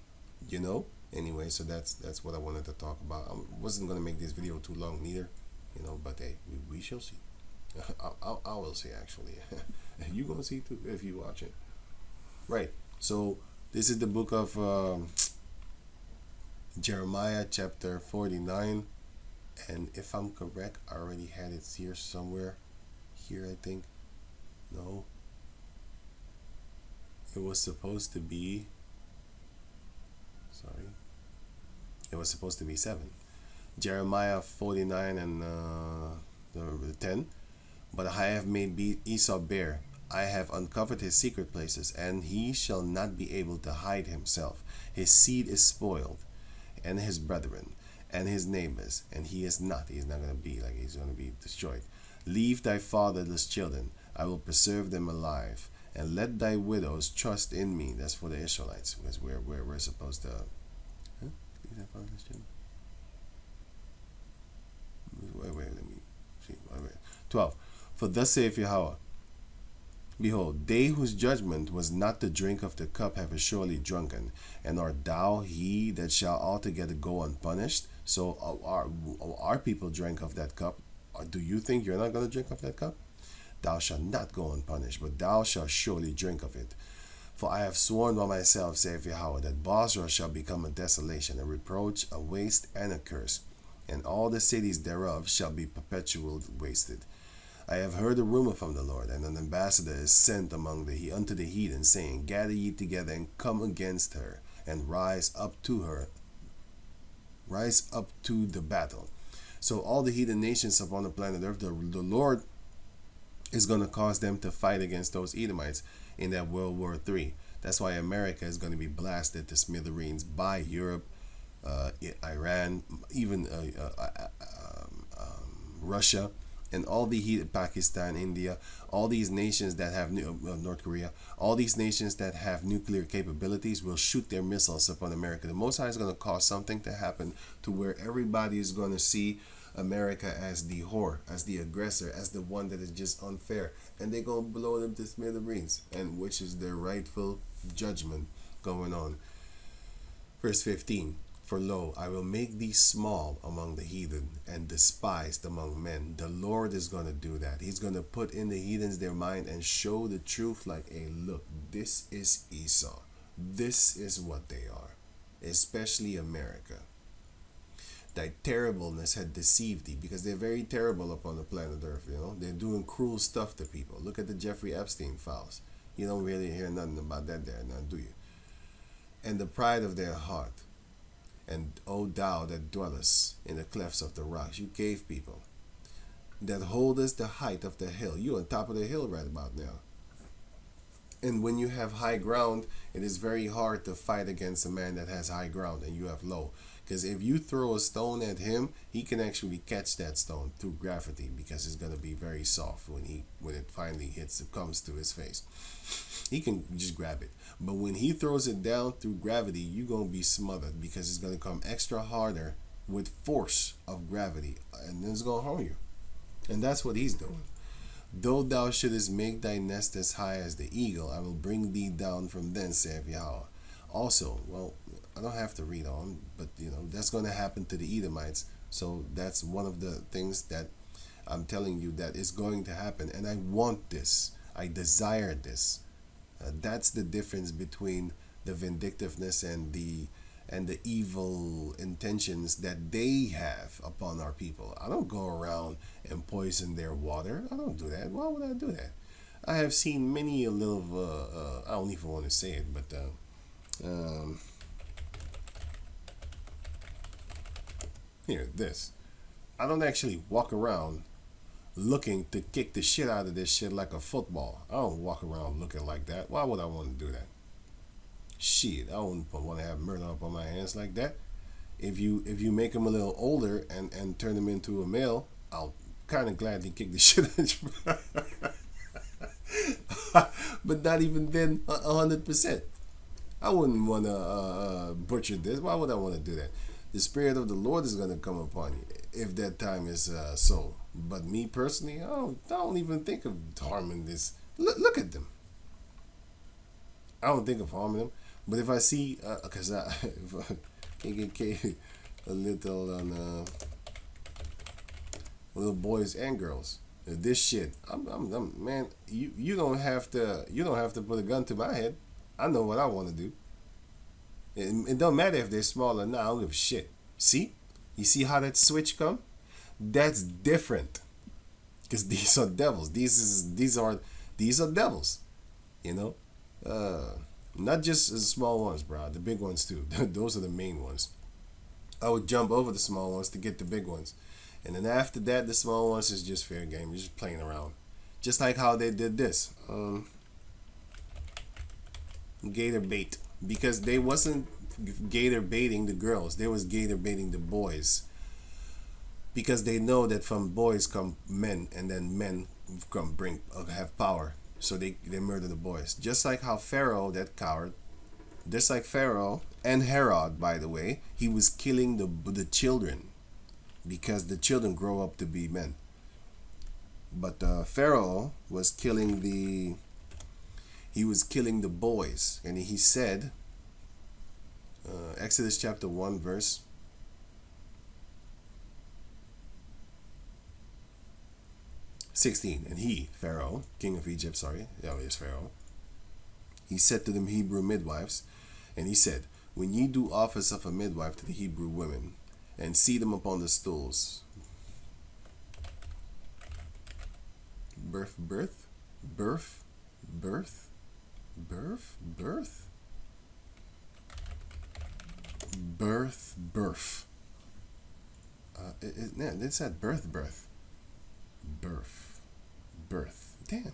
you know? Anyway, so that's what I wanted to talk about. I wasn't going to make this video too long neither, you know, but hey, we shall see. I will see, actually. You're going to see too if you watch it. Right, so this is the book of Jeremiah chapter 49. And if I'm correct, I already had it here somewhere. Here, I think. No. It was supposed to be, it was supposed to be 7. Jeremiah 49 and the 10. But I have made Esau bare. I have uncovered his secret places, and he shall not be able to hide himself. His seed is spoiled, and his brethren, and his neighbors, and he's not going to be like he's going to be destroyed. Leave thy fatherless children. I will preserve them alive. And let thy widows trust in me. That's for the Israelites, because we're supposed to. Huh? Wait, let me see. Wait. 12. For thus saith Yahweh, behold, they whose judgment was not to drink of the cup have surely drunken, and art thou he that shall altogether go unpunished? So our people drank of that cup. Do you think you're not going to drink of that cup? Thou shalt not go unpunished, but thou shalt surely drink of it. For I have sworn by myself, saith Yahweh, that Bozrah shall become a desolation, a reproach, a waste, and a curse, and all the cities thereof shall be perpetually wasted. I have heard a rumor from the Lord, and an ambassador is sent unto the heathen, saying, Gather ye together and come against her, and rise up to the battle. So all the heathen nations upon the planet Earth, the Lord is going to cause them to fight against those Edomites in that World War III. That's why America is going to be blasted to smithereens by Europe, Iran, even Russia, And all the heat, Pakistan, India, all these nations that have North Korea, all these nations that have nuclear capabilities will shoot their missiles upon America. The Most High is going to cause something to happen to where everybody is going to see America as the whore, as the aggressor, as the one that is just unfair, and they're going to blow them to smithereens, and which is their rightful judgment going on. Verse 15. For lo, I will make thee small among the heathen and despised among men. The Lord is going to do that. He's going to put in the heathens their mind and show the truth like, hey, look, this is Esau. This is what they are, especially America. Thy terribleness had deceived thee, because they're very terrible upon the planet Earth, you know. They're doing cruel stuff to people. Look at the Jeffrey Epstein files. You don't really hear nothing about that there now, do you? And the pride of their heart. And O thou that dwellest in the clefts of the rocks, you cave people, that holdest the height of the hill. You on top of the hill right about now. And when you have high ground, it is very hard to fight against a man that has high ground and you have low. Because if you throw a stone at him, he can actually catch that stone through gravity, because it's going to be very soft when it finally comes to his face. He can just grab it. But when he throws it down through gravity, you're going to be smothered, because it's going to come extra harder with force of gravity, and then it's going to harm you. And that's what he's doing. Though thou shouldest make thy nest as high as the eagle, I will bring thee down from thence, saith Yahweh. Also, well, I don't have to read on, but that's going to happen to the Edomites. So that's one of the things that I'm telling you that is going to happen, and I want this. I desire this. That's the difference between the vindictiveness and the evil intentions that they have upon our people. I don't go around and poison their water. I don't do that. Why would I do that? I have seen many a little. I don't even want to say it, but here, this. I don't actually walk around looking to kick the shit out of this shit like a football. I don't walk around looking like that. Why would I want to do that? Shit, I don't want to have murder up on my hands like that. If you make him a little older and turn him into a male, I'll kind of gladly kick the shit out of you. But not even then 100%. I wouldn't want to butcher this. Why would I want to do that? The Spirit of the Lord is going to come upon you if that time is so. But me personally, I don't even think of harming this. Look at them. I don't think of harming them. But if I see, because King and KFC, a little on little boys and girls, this shit, I'm man. You don't have to put a gun to my head. I know what I want to do. It don't matter if they're small or not. I don't give a shit. See? You see how that switch come? That's different. Because these are devils. These are devils. Not just the small ones, bro. The big ones too. Those are the main ones. I would jump over the small ones to get the big ones. And then after that, the small ones is just fair game. You're just playing around. Just like how they did this. Gator bait. Because they wasn't gator baiting the girls. They was gator baiting the boys. Because they know that from boys come men, and then men have power. So they murder the boys. Just like how Pharaoh, that coward, just like Pharaoh and Herod, by the way, he was killing the children. Because the children grow up to be men. But Pharaoh was killing the boys. And he said, Exodus chapter 1 verse 16. And he, Pharaoh, king of Egypt, Pharaoh, he said to them Hebrew midwives, and he said, when ye do office of a midwife to the Hebrew women, and see them upon the stools, birth, it said birth. Damn.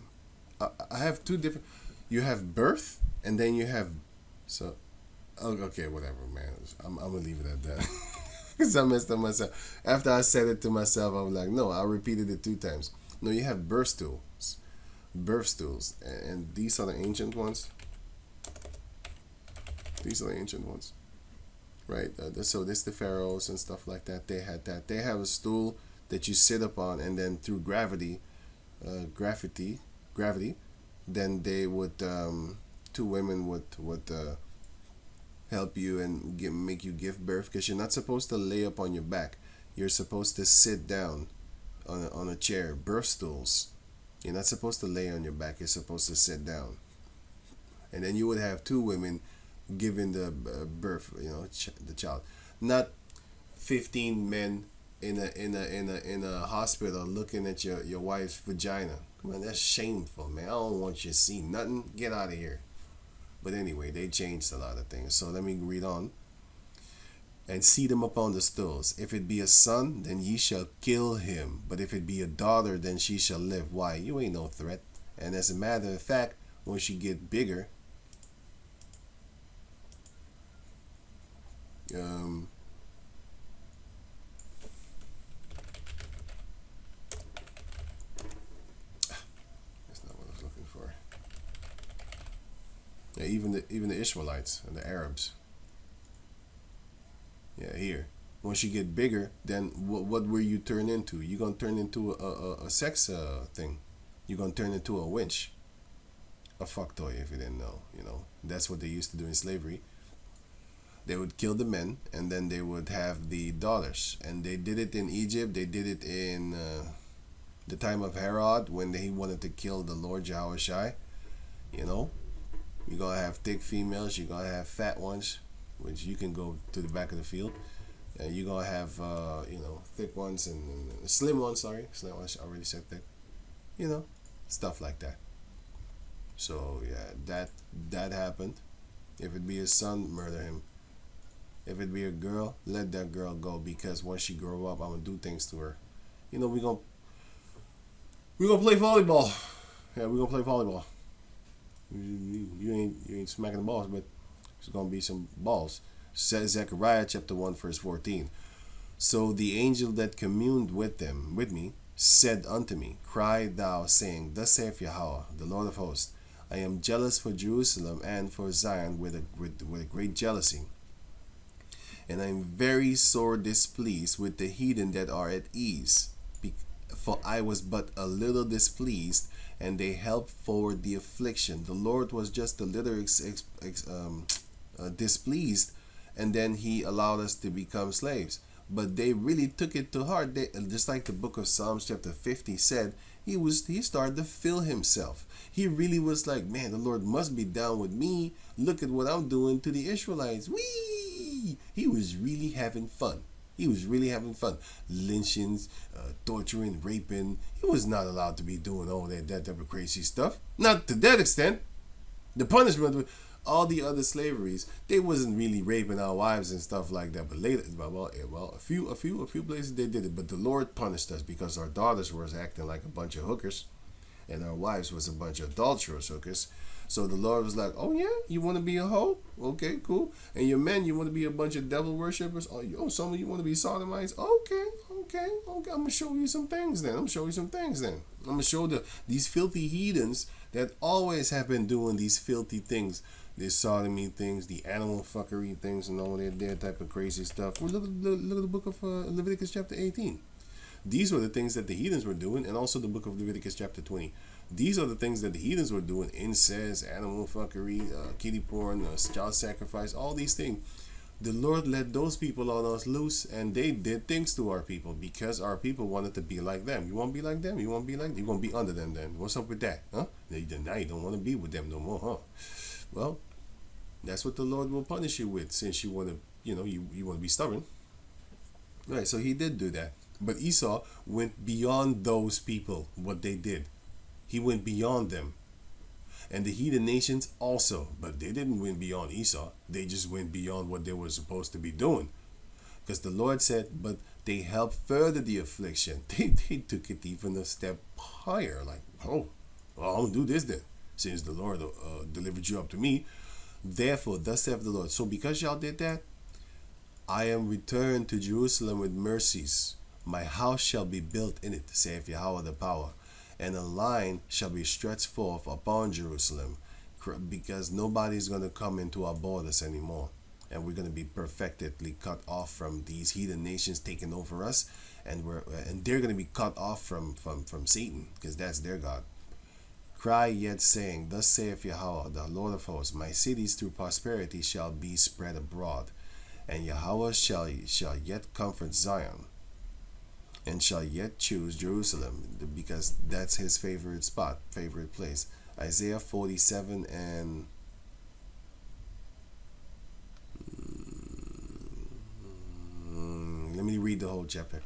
I have two different. You have birth, and then you have. So, okay, whatever, man. I'm gonna leave it at that. Because I messed up myself. After I said it to myself, I was like, no, I repeated it 2 times. No, you have birth stools. Birth stools. And these are the ancient ones. These are the ancient ones. Right? So this the pharaohs and stuff like that. They had that. They have a stool that you sit upon, and then through gravity, then they would, 2 women would help you and make you give birth, because you're not supposed to lay up on your back. You're supposed to sit down on a chair. Birth stools. You're not supposed to lay on your back. You're supposed to sit down. And then you would have 2 women giving the birth, the child. Not 15 men in a hospital looking at your wife's vagina. Man, that's shameful, man. I don't want you to see nothing. Get out of here. But anyway, they changed a lot of things. So let me read on. And seat him upon the stools. If it be a son, then ye shall kill him. But if it be a daughter, then she shall live. Why? You ain't no threat. And as a matter of fact, when she get bigger, that's not what I was looking for. Yeah, even the Israelites and the Arabs. Yeah, here. Once you get bigger, then what will you turn into? You're going to turn into a sex thing. You're going to turn into a winch. A fuck toy, if you didn't know. That's what they used to do in slavery. They would kill the men, and then they would have the daughters. And they did it in Egypt. They did it in the time of Herod, when he wanted to kill the Lord Yahushai. You're going to have thick females. You're going to have fat ones, which you can go to the back of the field. And you're going to have, thick ones and slim ones, sorry. Slim ones, I already said thick. Stuff like that. So, yeah, that happened. If it be a son, murder him. If it be a girl, let that girl go, because once she grow up, I'm going to do things to her. We're going to play volleyball. Yeah, we're going to play volleyball. You ain't smacking the balls, but there's going to be some balls. Says Zechariah chapter 1 verse 14. So the angel that communed with me said unto me, Cry thou, saying, Thus saith Yahweh, the Lord of hosts, I am jealous for Jerusalem and for Zion with a great jealousy. And I am very sore displeased with the heathen that are at ease. For I was but a little displeased, and they helped forward the affliction. The Lord was just a little displeased, and then he allowed us to become slaves. But they really took it to heart. Just like the book of Psalms chapter 50 said, he started to feel himself. He really was like, man, the Lord must be down with me. Look at what I'm doing to the Israelites. Whee! He was really having fun. Lynchings, torturing, raping. He was not allowed to be doing all that type of crazy stuff. Not to that extent. The punishment, all the other slaveries, they wasn't really raping our wives and stuff like that. But later, a few places they did it. But the Lord punished us because our daughters was acting like a bunch of hookers, and our wives was a bunch of adulterous hookers. So the Lord was like, oh yeah, you want to be a hoe? Okay, cool. And your men, you want to be a bunch of devil worshippers? Oh, some of you want to be sodomites? Okay. I'm going to show you some things then. I'm going to show these filthy heathens that always have been doing these filthy things. These sodomy things, the animal fuckery things, and all that type of crazy stuff. Well, look at the book of Leviticus chapter 18. These were the things that the heathens were doing, and also the book of Leviticus chapter 20. These are the things that the heathens were doing: incest, animal fuckery, kiddie porn, child sacrifice, all these things. The Lord let those people on us loose, and they did things to our people because our people wanted to be like them. You want to be like them? You want to be under them then? What's up with that? Huh? Now you don't want to be with them no more, huh? Well, that's what the Lord will punish you with, since you want to, you want to be stubborn. Right, so he did do that. But Esau went beyond those people, what they did. He went beyond them. And the heathen nations also, but they didn't went beyond Esau. They just went beyond what they were supposed to be doing. Because the Lord said, but they helped further the affliction. They took it even a step higher. Like, oh, well, I'm going to do this then, since the Lord delivered you up to me. Therefore, thus saith the Lord. So because y'all did that, I am returned to Jerusalem with mercies. My house shall be built in it, saith Yahweh the power, and a line shall be stretched forth upon Jerusalem, because nobody's going to come into our borders anymore. And we're going to be perfectly cut off from these heathen nations taking over us, and they're going to be cut off from Satan, because that's their God. Cry yet, saying, Thus saith Yahweh, the Lord of hosts, my cities through prosperity shall be spread abroad, and Yahweh shall yet comfort Zion, and shall yet choose Jerusalem, because that's his favorite spot, favorite place. Isaiah 47 and let me read the whole chapter.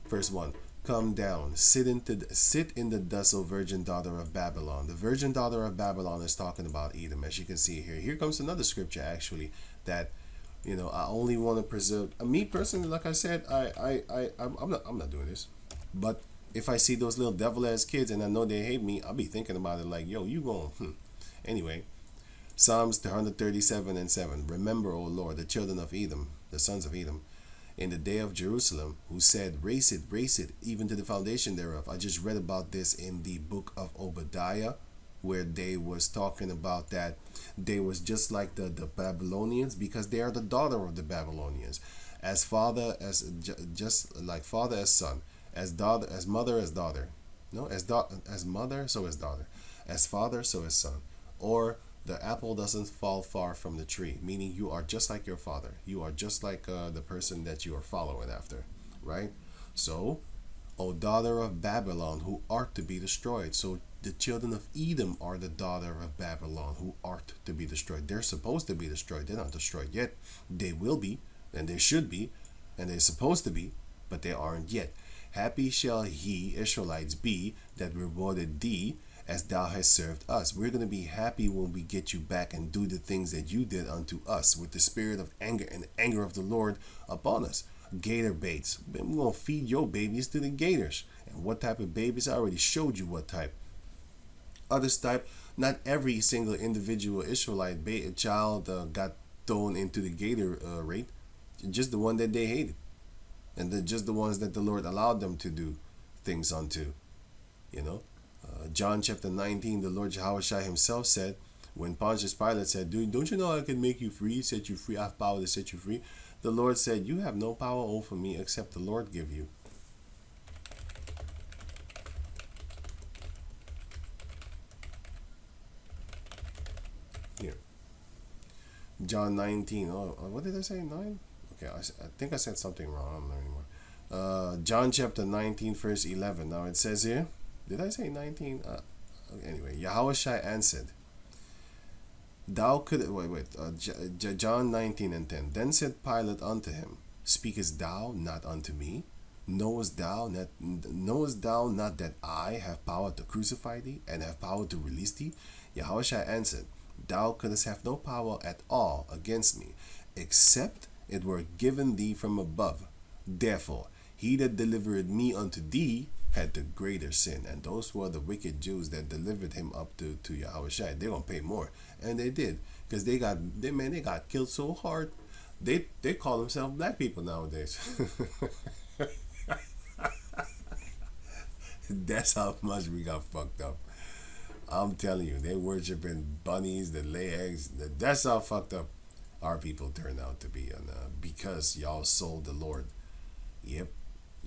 Verse 1. Come down, sit in the dust, O virgin daughter of Babylon. The virgin daughter of Babylon is talking about Edom, as you can see here. Here comes another scripture, actually, that, I only want to preserve. Me personally, like I said, I'm not doing this. But if I see those little devil-ass kids and I know they hate me, I'll be thinking about it like, yo, you going. Anyway, Psalms 137 and 7. Remember, O Lord, the children of Edom, the sons of Edom, in the day of Jerusalem, who said, raise it, even to the foundation thereof. I just read about this in the book of Obadiah, where they was talking about that they was just like the Babylonians, because they are the daughter of the Babylonians. As father as just like father as son, as daughter as mother as daughter. No, as mother so as daughter, as father so as son. Or the apple doesn't fall far from the tree, meaning you are just like your father. You are just like the person that you are following after, right? So, O daughter of Babylon, who art to be destroyed. So the children of Edom are the daughter of Babylon, who art to be destroyed. They're supposed to be destroyed. They're not destroyed yet. They will be, and they should be, and they're supposed to be, but they aren't yet. Happy shall he, Israelites, be that rewarded thee, as thou hast served us. We're going to be happy when we get you back and do the things that you did unto us, with the spirit of anger and the anger of the Lord upon us. Gator baits. We're going to feed your babies to the gators. And what type of babies? I already showed you what type. Others type, not every single individual Israelite child got thrown into the gator rate. Just the one that they hated. And just the ones that the Lord allowed them to do things unto. John chapter 19, the Lord Yahushua himself said, when Pontius Pilate said, don't you know I can make you free, set you free, I have power to set you free? The Lord said, you have no power over me except the Lord give you. Here. John 19. Oh, what did I say? 9? Okay, I think I said something wrong. I don't know anymore. John chapter 19, verse 11. Now it says here, did I say 19? Anyway, Yahushua answered, Thou could John 19 and 10. Then said Pilate unto him, Speakest thou not unto me? Knowest thou not that I have power to crucify thee, and have power to release thee? Yahushua answered, Thou couldst have no power at all against me, except it were given thee from above. Therefore, he that delivered me unto thee had the greater sin. And those were the wicked Jews that delivered him up to Yahushua. They're gonna pay more, and they did, because they got killed so hard. They call themselves black people nowadays. That's how much we got fucked up. I'm telling you, they worshiping bunnies that lay eggs. That's how fucked up our people turn out to be, and because y'all sold the Lord. Yep,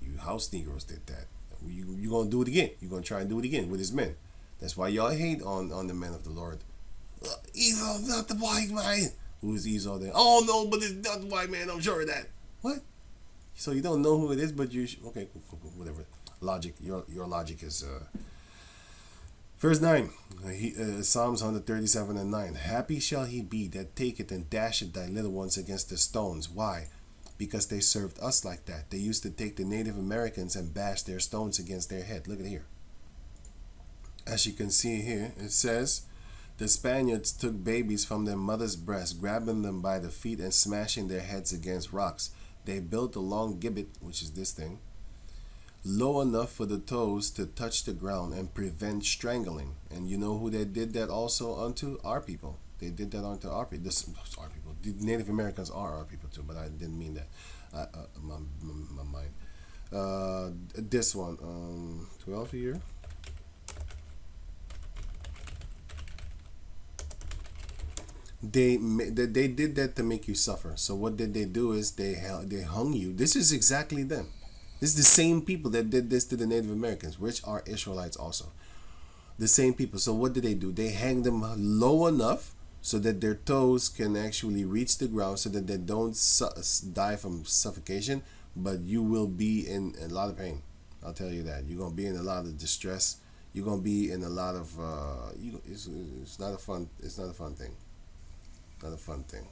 you house Negroes did that. You gonna do it again. You're gonna try and do it again with his men. That's why y'all hate on the men of the Lord. Esau's not the white man. Who is Esau then? Oh no, but it's not the white man. I'm sure of that. What? So you don't know who it is, but you okay, cool, whatever. Logic. Your logic is. Verse 9, Psalms 137 and 9. Happy shall he be that taketh and dasheth thy little ones against the stones. Why? Because they served us like that. They used to take the Native Americans and bash their stones against their head. Look at here. As you can see here, it says, the Spaniards took babies from their mother's breast, grabbing them by the feet and smashing their heads against rocks. They built a long gibbet, which is this thing, low enough for the toes to touch the ground and prevent strangling. And you know who they did that also unto? Our people. They did that unto our people. the Native Americans are our people too, but I didn't mean that. My mind. This one, 12 year. They did that to make you suffer. So what did they do is they hung you. This is exactly them. This is the same people that did this to the Native Americans, which are Israelites also. The same people. So what did they do? They hang them low enough so that their toes can actually reach the ground, so that they don't die from suffocation. But you will be in a lot of pain. I'll tell you that. You're gonna be in a lot of distress. You're gonna be in a lot of. It's not a fun. It's not a fun thing. Not a fun thing.